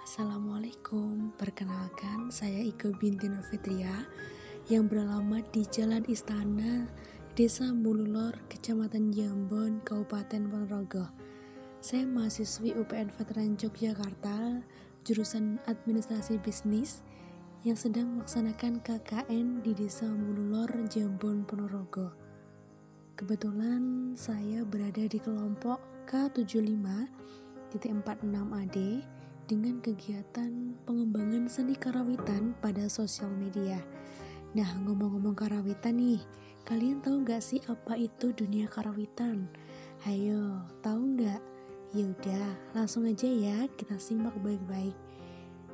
Assalamualaikum, perkenalkan saya Ike binti Nur Fitria yang beralamat di Jalan Istana, Desa Mululor, Kecamatan Jambon, Kabupaten Ponorogo. Saya mahasiswi UPN Veteran Yogyakarta, jurusan Administrasi Bisnis yang sedang melaksanakan KKN di Desa Mululor, Jambon, Ponorogo. Kebetulan saya berada di kelompok K75.46AD dengan kegiatan pengembangan seni karawitan pada sosial media. Nah, ngomong-ngomong karawitan nih, kalian tahu gak sih apa itu dunia karawitan? Ayo, tahu gak? Yaudah, langsung aja ya kita simak baik-baik.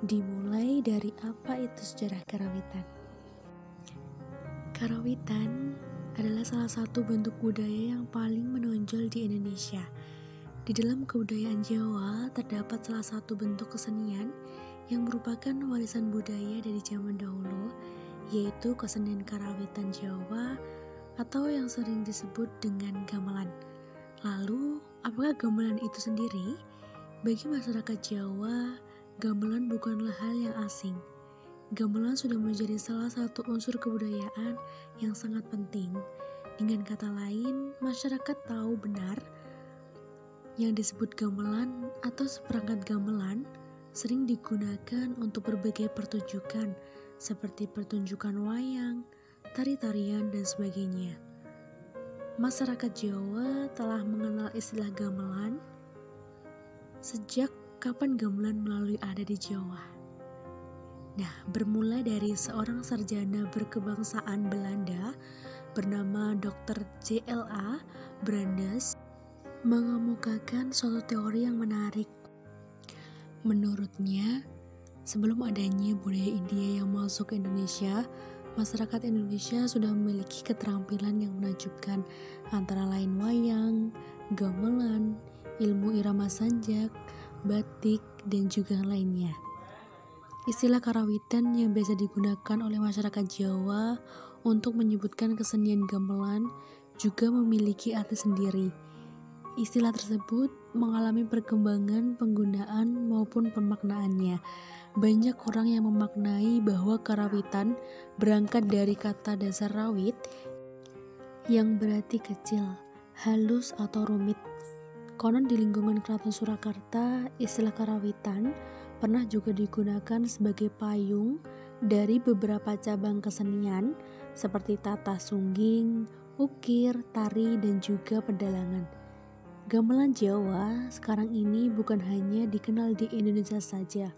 Dimulai dari apa itu sejarah karawitan. Karawitan adalah salah satu bentuk budaya yang paling menonjol di Indonesia. Di dalam kebudayaan Jawa terdapat salah satu bentuk kesenian yang merupakan warisan budaya dari zaman dahulu, yaitu kesenian karawitan Jawa atau yang sering disebut dengan gamelan. Lalu, apakah gamelan itu sendiri? Bagi masyarakat Jawa, gamelan bukanlah hal yang asing. Gamelan sudah menjadi salah satu unsur kebudayaan yang sangat penting. Dengan kata lain, masyarakat tahu benar yang disebut gamelan atau seperangkat gamelan sering digunakan untuk berbagai pertunjukan seperti pertunjukan wayang, tari-tarian, dan sebagainya. Masyarakat Jawa telah mengenal istilah gamelan sejak kapan gamelan mulai ada di Jawa. Nah, bermula dari seorang sarjana berkebangsaan Belanda bernama Dr. J.L.A. Brandes mengemukakan suatu teori yang menarik. Menurutnya, sebelum adanya budaya India yang masuk ke Indonesia, masyarakat Indonesia sudah memiliki keterampilan yang menakjubkan, antara lain wayang, gamelan, ilmu irama sanjak, batik, dan juga lainnya. Istilah karawitan yang biasa digunakan oleh masyarakat Jawa untuk menyebutkan kesenian gamelan juga memiliki arti sendiri. Istilah tersebut mengalami perkembangan penggunaan maupun pemaknaannya. Banyak orang yang memaknai bahwa karawitan berangkat dari kata dasar rawit yang berarti kecil, halus atau rumit. Konon di lingkungan Keraton Surakarta, istilah karawitan pernah juga digunakan sebagai payung dari beberapa cabang kesenian seperti tata sungging, ukir, tari, dan juga pedalangan. Gamelan Jawa sekarang ini bukan hanya dikenal di Indonesia saja,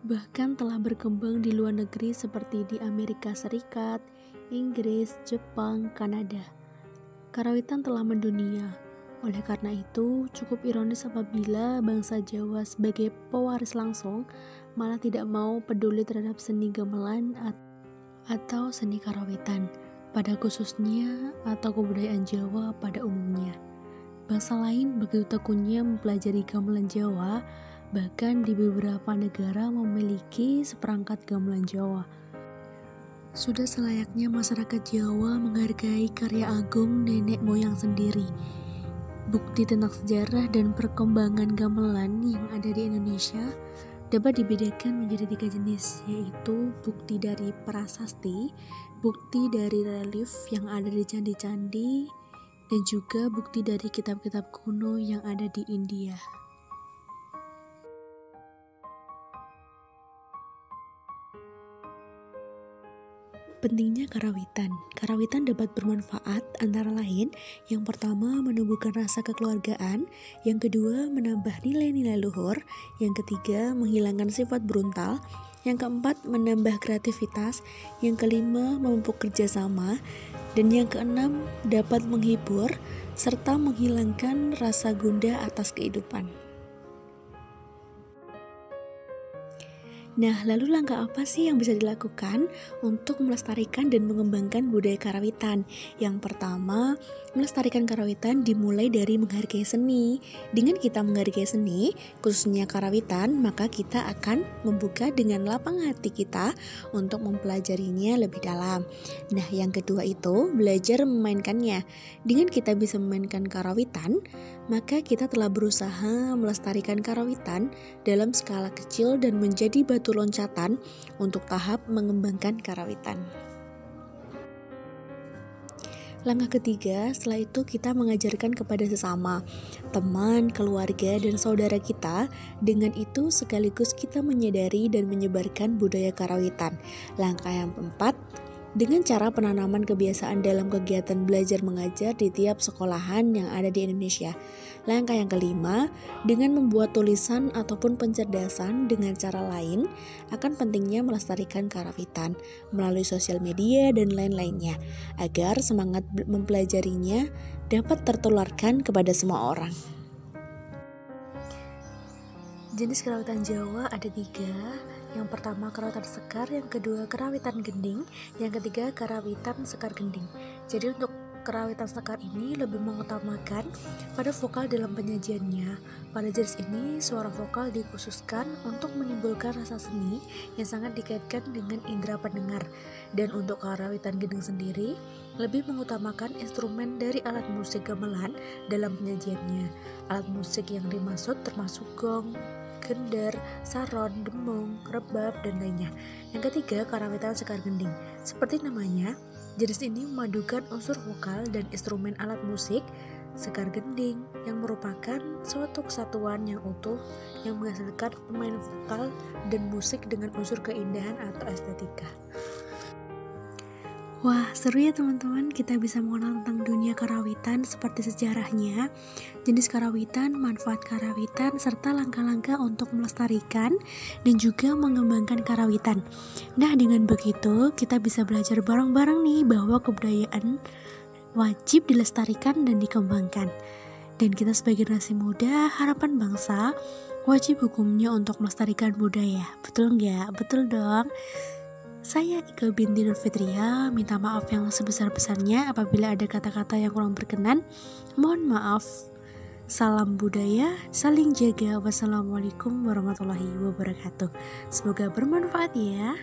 bahkan telah berkembang di luar negeri seperti di Amerika Serikat, Inggris, Jepang, Kanada. Karawitan telah mendunia, oleh karena itu cukup ironis apabila bangsa Jawa sebagai pewaris langsung malah tidak mau peduli terhadap seni gamelan atau seni karawitan pada khususnya atau kebudayaan Jawa pada umumnya. Bangsa lain begitu tekunnya mempelajari gamelan Jawa, bahkan di beberapa negara memiliki seperangkat gamelan Jawa. Sudah selayaknya masyarakat Jawa menghargai karya agung nenek moyang sendiri. Bukti tentang sejarah dan perkembangan gamelan yang ada di Indonesia dapat dibedakan menjadi 3 jenis, yaitu bukti dari prasasti, bukti dari relief yang ada di candi-candi, dan juga bukti dari kitab-kitab kuno yang ada di India. Pentingnya karawitan. Karawitan dapat bermanfaat antara lain, yang pertama menumbuhkan rasa kekeluargaan, yang kedua menambah nilai-nilai luhur, yang ketiga menghilangkan sifat beruntal, yang keempat menambah kreativitas, yang kelima memupuk kerjasama, dan yang keenam dapat menghibur serta menghilangkan rasa gundah atas kehidupan. Nah, lalu langkah apa sih yang bisa dilakukan untuk melestarikan dan mengembangkan budaya karawitan? Yang pertama, melestarikan karawitan dimulai dari menghargai seni. Dengan kita menghargai seni, khususnya karawitan, maka kita akan membuka dengan lapang hati kita untuk mempelajarinya lebih dalam. Nah, yang kedua itu belajar memainkannya. Dengan kita bisa memainkan karawitan, maka kita telah berusaha melestarikan karawitan dalam skala kecil dan menjadi batu loncatan untuk tahap mengembangkan karawitan. Langkah ketiga, setelah itu kita mengajarkan kepada sesama, teman, keluarga, dan saudara kita. Dengan itu sekaligus kita menyadari dan menyebarkan budaya karawitan. Langkah yang keempat, dengan cara penanaman kebiasaan dalam kegiatan belajar mengajar di tiap sekolahan yang ada di Indonesia. Langkah yang kelima, dengan membuat tulisan ataupun pencerdasan dengan cara lain akan pentingnya melestarikan karawitan melalui sosial media dan lain-lainnya agar semangat mempelajarinya dapat tertularkan kepada semua orang. Jenis karawitan Jawa ada 3. Yang pertama karawitan sekar, yang kedua karawitan gending, yang ketiga karawitan sekar gending. Jadi untuk karawitan sekar ini lebih mengutamakan pada vokal dalam penyajiannya. Pada jenis ini suara vokal dikhususkan untuk menimbulkan rasa seni yang sangat dikaitkan dengan indera pendengar. Dan untuk karawitan gending sendiri lebih mengutamakan instrumen dari alat musik gamelan dalam penyajiannya. Alat musik yang dimaksud termasuk gong, gender, saron, demung, rebab, dan lainnya. Yang ketiga, karawitan sekar gending. Seperti namanya, jenis ini memadukan unsur vokal dan instrumen alat musik sekar gending yang merupakan suatu kesatuan yang utuh yang menghasilkan pemain vokal dan musik dengan unsur keindahan atau estetika. Wah, seru ya teman-teman, kita bisa mengenal tentang dunia karawitan seperti sejarahnya, jenis karawitan, manfaat karawitan, serta langkah-langkah untuk melestarikan dan juga mengembangkan karawitan. Nah, dengan begitu kita bisa belajar bareng-bareng nih bahwa kebudayaan wajib dilestarikan dan dikembangkan. Dan kita sebagai generasi muda, harapan bangsa, wajib hukumnya untuk melestarikan budaya. Betul nggak? Betul dong. Saya Ika binti Nur Fitria, minta maaf yang sebesar-besarnya apabila ada kata-kata yang kurang berkenan. Mohon maaf. Salam budaya, saling jaga. Wassalamualaikum warahmatullahi wabarakatuh. Semoga bermanfaat ya.